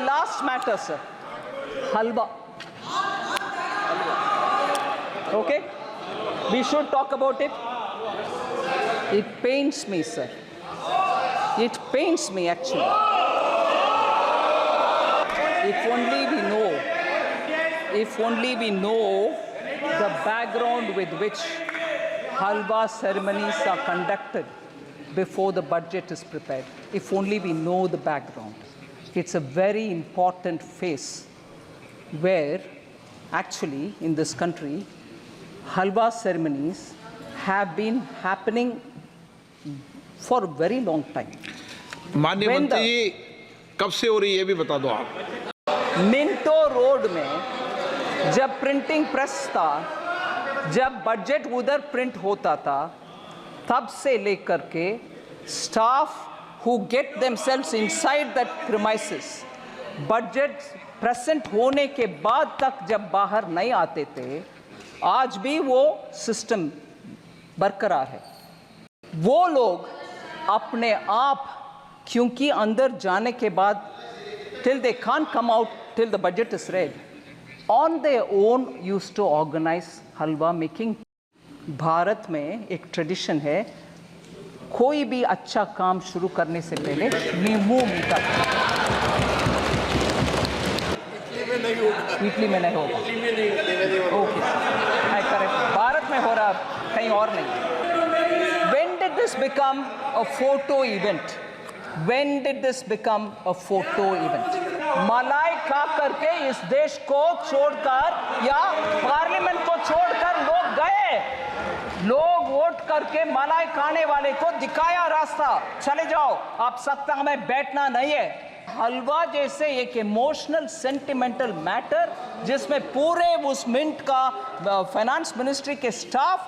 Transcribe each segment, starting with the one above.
last matter, sir. Halwa. Okay? We should talk about it. It pains me, sir. It pains me, actually. If only we know the background with which halwa ceremonies are conducted before the budget is prepared. If only we know the background. It's a very important phase where actually in this country halwa ceremonies have been happening for a very long time. माननीय मंत्री जी कब से हो रही है ये भी बता दो आप। मिंटो रोड में जब प्रिंटिंग प्रेस था, जब बजट उधर प्रिंट होता था, तब से लेकर के staff who get themselves inside that premises, budget present होने के बाद तक जब बाहर नहीं आते थे, आज भी वो सिस्टम बरकरार है। वो लोग अपने आप, क्योंकि अंदर जाने के बाद till they can't come out till the budget is read, on their own used to organize halwa making. Bharat में एक ट्रेडिशन है, कोई भी अच्छा काम शुरू करने से पहले नींबू मीठा। इटली में नहीं होगा। ओके, आई करेक्ट। भारत में हो रहा, कहीं और नहीं। When did this become a photo event? When did this become a photo event? मलाई खा करके इस देश को छोड़कर या पार्लियामेंट को छोड़कर लोग गए। लोग वोट करके मलाई खाने वाले को दिखाया रास्ता, चले जाओ, आप सत्ता में बैठना नहीं है। हलवा जैसे एक इमोशनल सेंटिमेंटल मैटर जिसमें पूरे उस मिंट का फाइनेंस मिनिस्ट्री के स्टाफ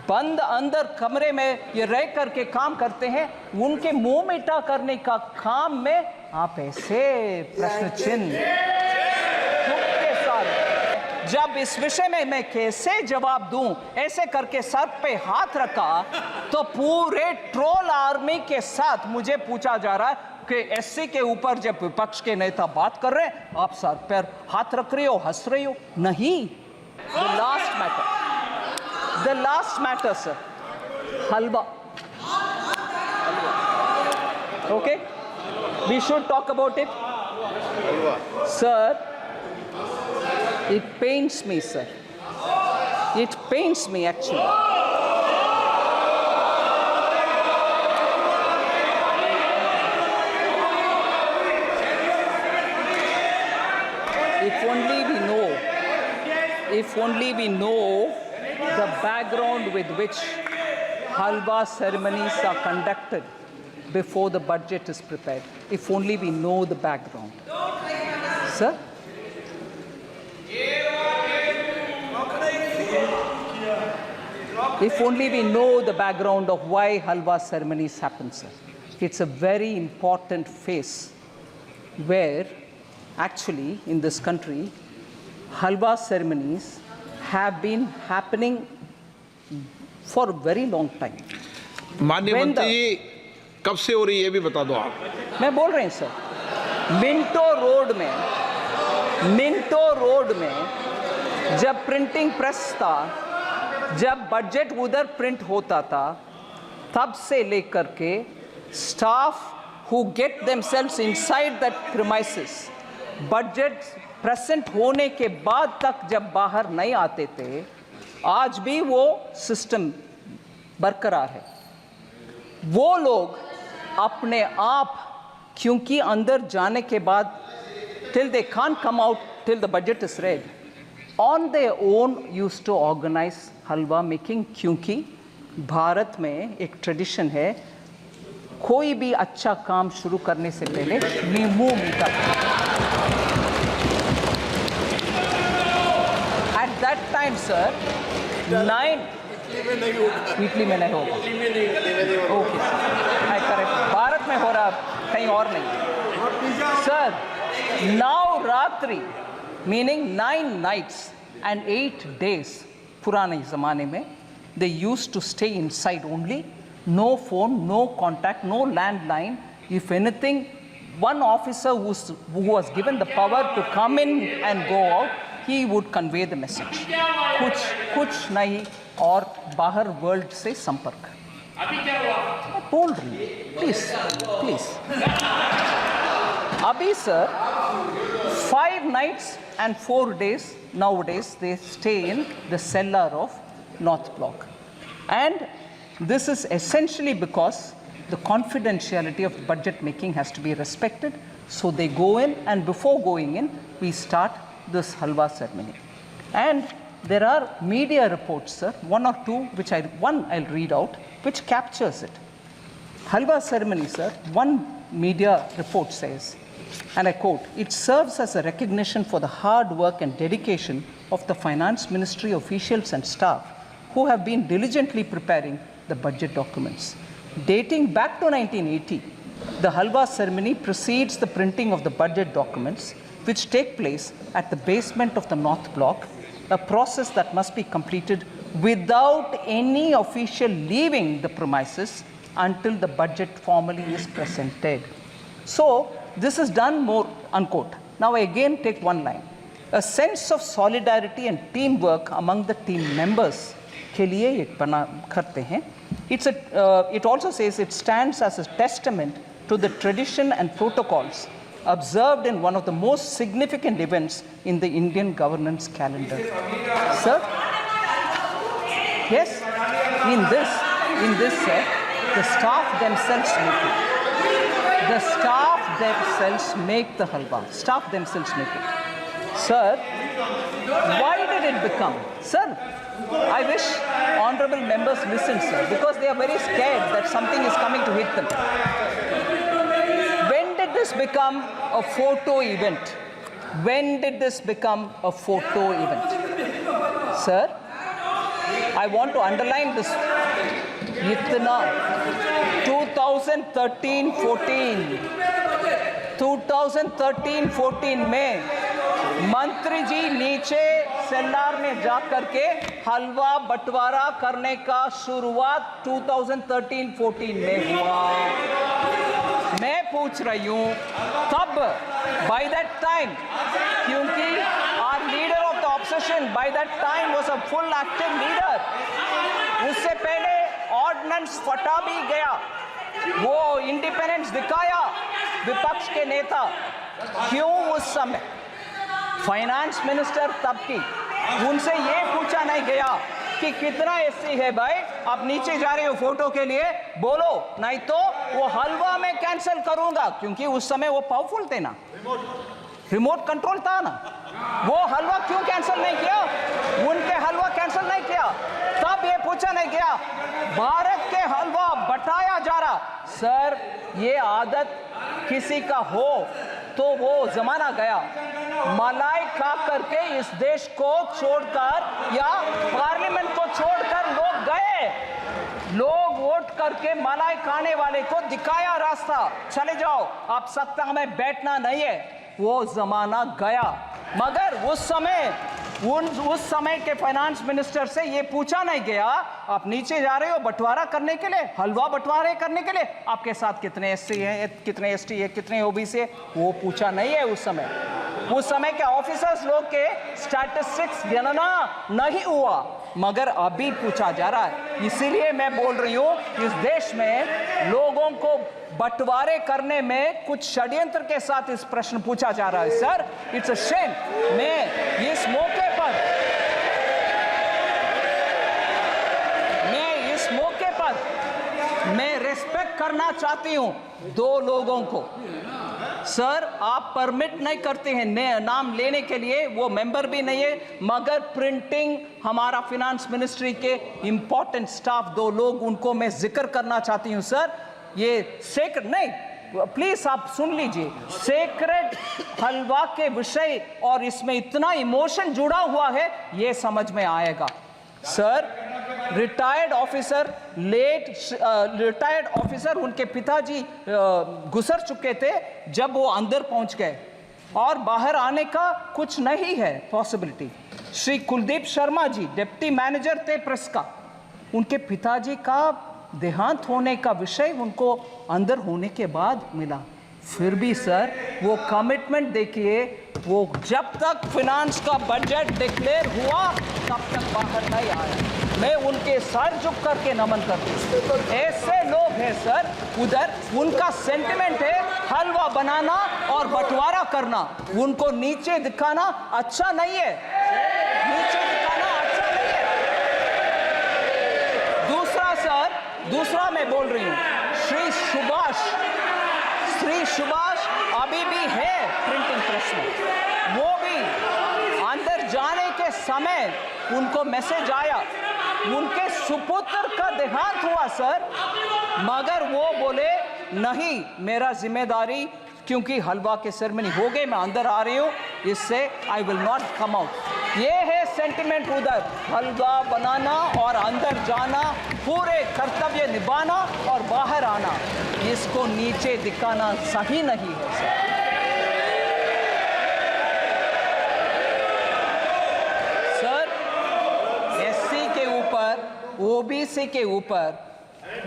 बंद अंदर कमरे में ये रह करके काम करते हैं, उनके मुंह मीठा करने का काम में आप ऐसे प्रश्न चिन्ह के साथ, जब इस विषय में मैं कैसे जवाब दूं, ऐसे करके सर पे हाथ रखा तो पूरे ट्रोल आर्मी के साथ मुझे पूछा जा रहा है कि एससी के ऊपर जब विपक्ष के नेता बात कर रहे हैं, आप सर पर हाथ रख रही हो, हंस रही हो। नहीं, the last matter, sir. Halwa. Okay? We should talk about it. Sir, it pains me, sir. It pains me, actually. If only we know the background with which halwa ceremonies are conducted before the budget is prepared. If only we know the background. Sir? If only we know the background of why halwa ceremonies happen, sir. It's a very important phase where actually in this country halwa ceremonies have been happening for a very long time. माननीय मंत्री जी कब से हो रही है ये भी बता दो आप। मैं बोल रहे हैं सर, मिंटो रोड में जब प्रिंटिंग प्रेस था, जब बजट उधर प्रिंट होता था, तब से लेकर के staff who get themselves inside that premises, budget present होने के बाद तक जब बाहर नहीं आते थे, आज भी वो सिस्टम बरकरार है। वो लोग अपने आप, क्योंकि अंदर जाने के बाद till they can't come out till the budget is read, on their own used to organize halwa making. क्योंकि भारत में एक ट्रेडिशन है, कोई भी अच्छा काम शुरू करने से पहले नींबू मीठा। At that time, sir, Italy में नहीं होगा। ओके, आई करेक्ट। भारत में हो रहा, कहीं और नहीं। Sir, Navratri meaning 9 nights and 8 days पुराने ज़माने में they used to stay inside only, no phone, no contact, no landline. If anything one officer who was given the power to come in and go out, he would convey the message. कुछ नहीं और बाहर world से संपर्क. मैं बोल रही हूँ, please. अभी sir, 5 nights and 4 days nowadays they stay in the cellar of North Block, and this is essentially because the confidentiality of budget making has to be respected. So they go in, and before going in, we start this halwa ceremony. And there are media reports, sir, one or two, which I'll read out, which captures it. Halwa ceremony, sir, one media report says, and I quote, "It serves as a recognition for the hard work and dedication of the Finance Ministry officials and staff who have been diligently preparing the budget documents. Dating back to 1980, the halwa ceremony precedes the printing of the budget documents, which take place at the basement of the North Block, a process that must be completed without any official leaving the premises until the budget formally is presented." So this is done more, unquote. Now I again take one line. A sense of solidarity and teamwork among the team members के लिए ये बना करते हैं. It also says it stands as a testament to the tradition and protocols observed in one of the most significant events in the Indian governance calendar. Sir? Yes? In this, sir, the staff themselves make it. The staff themselves make the halwa. Staff themselves make it. Sir, why did it become? Sir, I wish honorable members listen, sir, because they are very scared that something is coming to hit them. When did this become a photo event? When did this become a photo event? Sir, I want to underline this. Itna 2013-14 में मंत्री जी नीचे सेल्लार में जा करके हलवा बंटवारा करने का शुरुआत 2013-14 में हुआ. मैं पूछ रही हूँ तब, by that time, क्योंकि our leader of the opposition by that time was a full active leader. उससे पहले ऑर्डिनेंस फटा भी गया, वो इंडिपेंडेंस दिखाया विपक्ष के नेता. क्यों उस समय फाइनेंस मिनिस्टर तब की उनसे ये पूछा नहीं गया कि कितना एससी है भाई, आप नीचे जा रहे हो फोटो के लिए, बोलो नहीं तो वो हलवा में कैंसिल करूंगा, क्योंकि उस समय वो पावरफुल थे ना, रिमोट कंट्रोल था ना. वो हलवा क्यों कैंसिल नहीं किया? उनके हलवा कैंसिल नहीं किया, तब ये पूछा नहीं गया. भारत के हलवा बटाया जा रहा. सर, ये आदत किसी का हो तो वो जमाना गया. मलाई खा करके इस देश को छोड़कर या पार्लियामेंट को छोड़कर लोग गए. लोग वोट करके मलाई खाने वाले को दिखाया रास्ता, चले जाओ, आप सत्ता में बैठना नहीं है. वो जमाना गया. मगर उस समय के फाइनेंस मिनिस्टर से ये पूछा नहीं गया, आप नीचे जा रहे हो बंटवारा करने के लिए, हलवा बंटवारे करने के लिए, आपके साथ कितने एससी हैं, कितने एसटी है, कितने ओबीसी है, वो पूछा नहीं है. उस समय के ऑफिसर्स लोग के स्टैटिस्टिक्स गणना नहीं हुआ, मगर अभी पूछा जा रहा है. इसीलिए मैं बोल रही हूँ, इस देश में लोगों को बंटवारे करने में कुछ षड्यंत्र के साथ इस प्रश्न पूछा जा रहा है. Sir, it's a shame. मैं इस मौके पर मैं रिस्पेक्ट करना चाहती हूं दो लोगों को. सर, आप परमिट नहीं करते हैं नाम लेने के लिए, वो मेंबर भी नहीं है, मगर प्रिंटिंग हमारा फिनेंस मिनिस्ट्री के इंपॉर्टेंट स्टाफ दो लोग, उनको मैं जिक्र करना चाहती हूं. सर, ये सेक्रेट नहीं, प्लीज आप सुन लीजिए. सेक्रेट हलवा के विषय और इसमें इतना इमोशन जुड़ा हुआ है, ये समझ में आएगा. सर, रिटायर्ड ऑफिसर उनके पिताजी गुजर चुके थे जब वो अंदर पहुंच गए, और बाहर आने का कुछ नहीं है possibility. Shri Kuldeep Sharma ji deputy manager थे प्रेस का, उनके पिताजी का देहांत होने का विषय उनको अंदर होने के बाद मिला. फिर भी सर वो कमिटमेंट देखिए, वो जब तक फिनांस का बजट डिक्लेयर हुआ तब तक बाहर नहीं आया। मैं उनके सर झुक करके नमन करता हूं। ऐसे लोग हैं सर उधर, उनका सेंटिमेंट है हलवा बनाना और बंटवारा करना, उनको नीचे दिखाना अच्छा नहीं है, नीचे दिखाना अच्छा नहीं है। दूसरा सर, दूसरा मैं बोल रही हूं, श्री सुभाष अभी भी है प्रिंटिंग प्रेस में, वो भी अंदर जाने के समय उनको मैसेज आया, उनके सुपुत्र का देहांत हुआ सर, मगर वो बोले नहीं मेरा जिम्मेदारी, क्योंकि हलवा के सेरेमनी हो गई, मैं अंदर आ रही हूं, इससे I will not come out. ये है सेंटिमेंट उधर, हलवा बनाना और अंदर जाना, पूरे कर्तव्य निभाना और बाहर आना, इसको नीचे दिखाना सही नहीं है सर। एससी के ऊपर, ओबीसी के ऊपर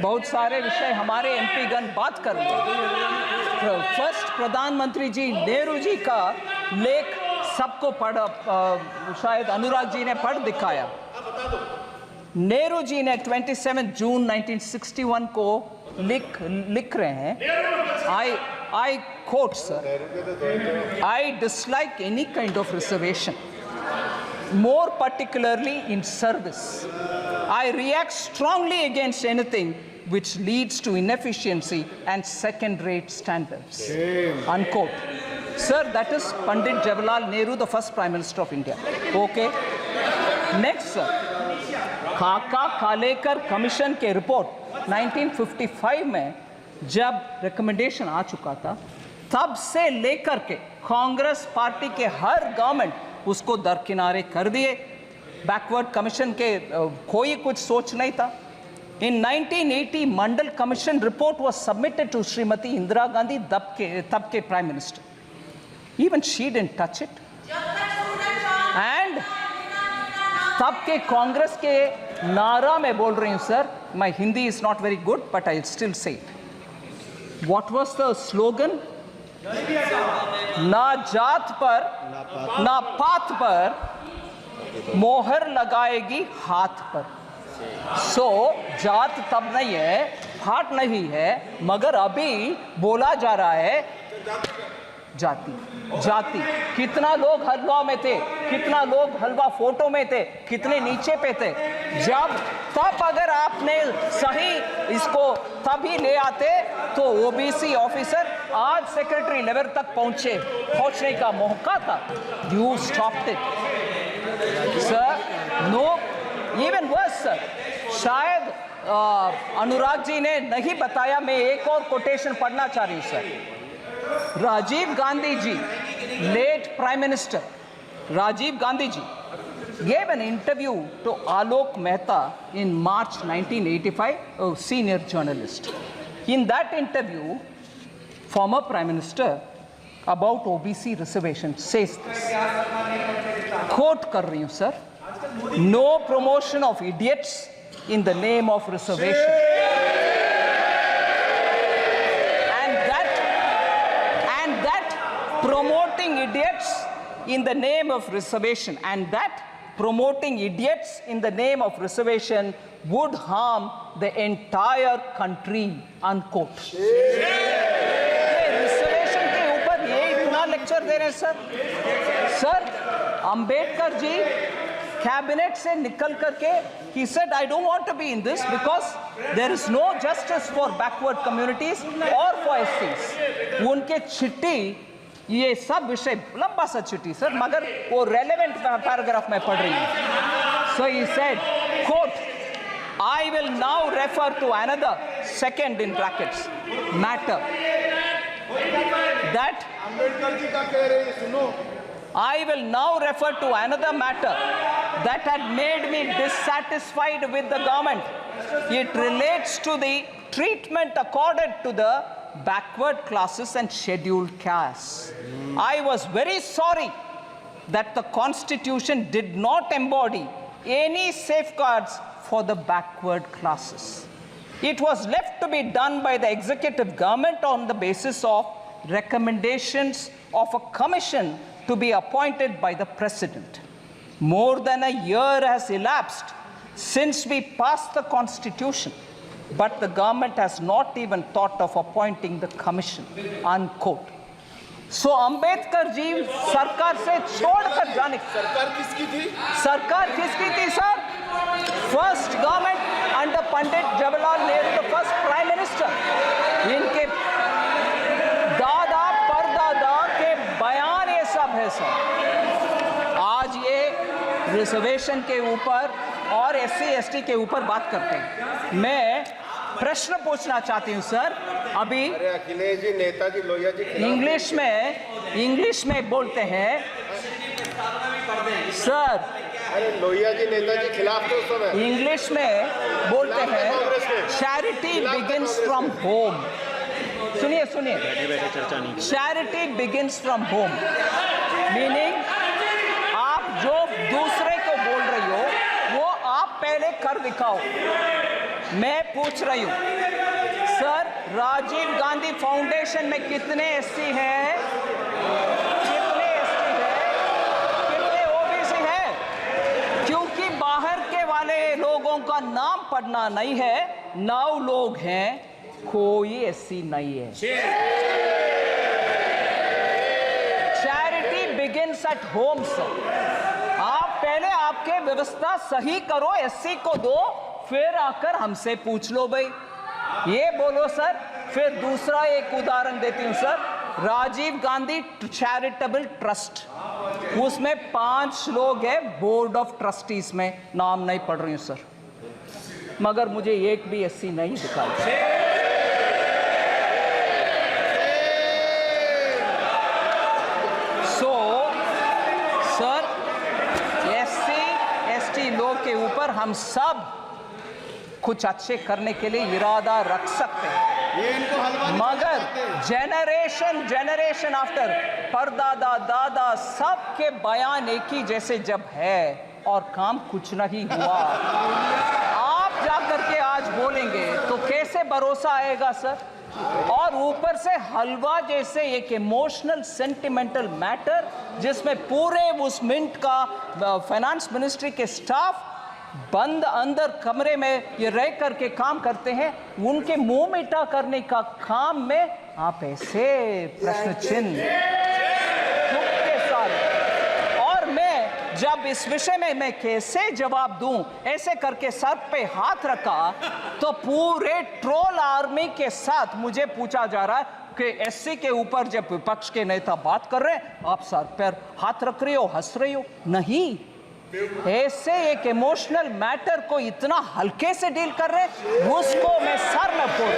बहुत सारे विषय हमारे एमपी गण बात कर रहे हैं। फर्स्ट प्रधानमंत्री जी नेहरू जी का लेख सबको शायद अनुराग जी ने पढ़ दिखाया। नेहरू जी ने 27 जून 1961 को लिख रहे हैं, I quote sir, I dislike any kind of reservation, more particularly in service. I react strongly against anything which leads to inefficiency and second-rate standards. Unquote. Sir, that is Pandit Jawaharlal Nehru, the first Prime Minister of India. Okay. Next, sir. खाका खालेकर commission के report 1955 में जब recommendation आ चुका था, तब से लेकर के कांग्रेस पार्टी के हर गवर्नमेंट उसको दरकिनारे कर दिए। बैकवर्ड कमीशन के कोई कुछ सोच नहीं था। In 1980, Mandal commission report was submitted to Shrimati Indira Gandhi, तब के prime minister. Even she didn't touch it. And तब के कांग्रेस के नारा में बोल रही हूं sir, my Hindi is not very good, but I'll still say it. What was the slogan? ना जात पर ना पात पर मोहर लगाएगी हाथ पर। सो जात तब नहीं है, फाट नहीं है, मगर अभी बोला जा रहा है जाति जाति। कितना लोग हलवा में थे, कितना लोग हलवा फोटो में थे, कितने नीचे पे थे। जब तब अगर आपने सही इसको तभी ले आते तो ओबीसी ऑफिसर आज सेक्रेटरी लेवल तक पहुंचने का मौका था। You stopped it sir. No, even worse sir, शायद अनुराग जी ने नहीं बताया, मैं एक और कोटेशन पढ़ना चाह रही हूं sir. Rajiv Gandhi ji, late Prime Minister Rajiv Gandhi ji gave an interview to Alok Mehta in March 1985, a senior journalist. In that interview, former Prime Minister about OBC reservation says this, quote कर रही हूँ sir, no promotion of idiots in the name of reservation. Promoting idiots in the name of reservation, and that promoting idiots in the name of reservation would harm the entire country, unquote. Reservation के ऊपर ये इतना lecture दे रहे हैं sir. Ambedkar ji cabinet से निकल करके he said I don't want to be in this because there is no justice for backward communities or for SCs. उनके चिट्ठी ये सब विषय लंबा सा चिट्ठी सर, मगर वो रेलेवेंट पैराग्राफ में पढ़ रही हूं। So he said, quote, I will now refer to another, second in brackets, matter that I will now refer to another matter that had made me dissatisfied with the government. It relates to the treatment accorded to the backward classes and scheduled castes. I was very sorry that the Constitution did not embody any safeguards for the backward classes. It was left to be done by the executive government on the basis of recommendations of a commission to be appointed by the President. More than a year has elapsed since we passed the Constitution, but the government has not even thought of appointing the commission, unquote. So Ambedkar ji सरकार से छोड़कर जाने सरकार किसकी थी? सरकार किसकी थी sir? First government under Pandit Jawaharlal Nehru, the first prime minister. इनके दादा परदादा के बयान ये सब है सर. आज ये रिजर्वेशन के ऊपर और SC ST के ऊपर बात करते हैं. मैं प्रश्न पूछना चाहती हूं सर. अभी अरे अखिलेश जी, नेताजी लोहिया जी इंग्लिश में बोलते हैं सर. अरे लोहिया जी नेताजी खिलाफ तो उस समय इंग्लिश में बोलते हैं चैरिटी बिगिंस फ्रॉम होम. सुनिए charity begins from home, meaning आप जो दूसरे को बोल रही हो वो आप पहले कर दिखाओ. मैं पूछ रही हूं सर, राजीव गांधी फाउंडेशन में कितने SC हैं, कितने ST हैं, कितने OBC हैं? क्योंकि बाहर के वाले लोगों का नाम पढ़ना नहीं है. 9 लोग हैं, कोई SC नहीं है. Charity begins at home sir. आप पहले आपके व्यवस्था सही करो, SC को दो, फिर आकर हमसे पूछ लो भाई. ये बोलो सर. फिर दूसरा एक उदाहरण देती हूं sir. Rajiv Gandhi charitable trust, उसमें 5 लोग हैं बोर्ड ऑफ ट्रस्टीज में. नाम नहीं पढ़ रही हूं सर, मगर मुझे एक भी SC नहीं दिखाई. सो सर, SC ST लोग के ऊपर हम सब कुछ अच्छे करने के लिए इरादा रख सकते हैं, मगर जनरेशन आफ्टर परदादा दादा सबके बयान एक ही जैसे जब है और काम कुछ नहीं हुआ, आप जाकर के आज बोलेंगे तो कैसे भरोसा आएगा सर? और ऊपर से हलवा जैसे एक इमोशनल सेंटिमेंटल मैटर जिसमें पूरे उस मिंट का फाइनेंस मिनिस्ट्री के स्टाफ बंद अंदर कमरे में ये रह करके काम करते हैं, उनके मुंह मीठा करने का काम में आप ऐसे प्रश्न चिन्ह के साथ. और मैं जब इस विषय में मैं कैसे जवाब दूं, ऐसे करके सर पे हाथ रखा तो पूरे ट्रोल आर्मी के साथ मुझे पूछा जा रहा है कि SC के ऊपर जब विपक्ष के नेता बात कर रहे हैं आप सर पर हाथ रख रही हो, हंस रही हो. नहीं, ऐसे एक इमोशनल मैटर को इतना हल्के से डील कर रहे हैं, उसको मैं सर न फोड़.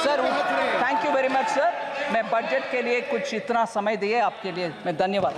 Sir thank you very much sir. मैं बजट के लिए कुछ इतना समय दिए आपके लिए मैं धन्यवाद.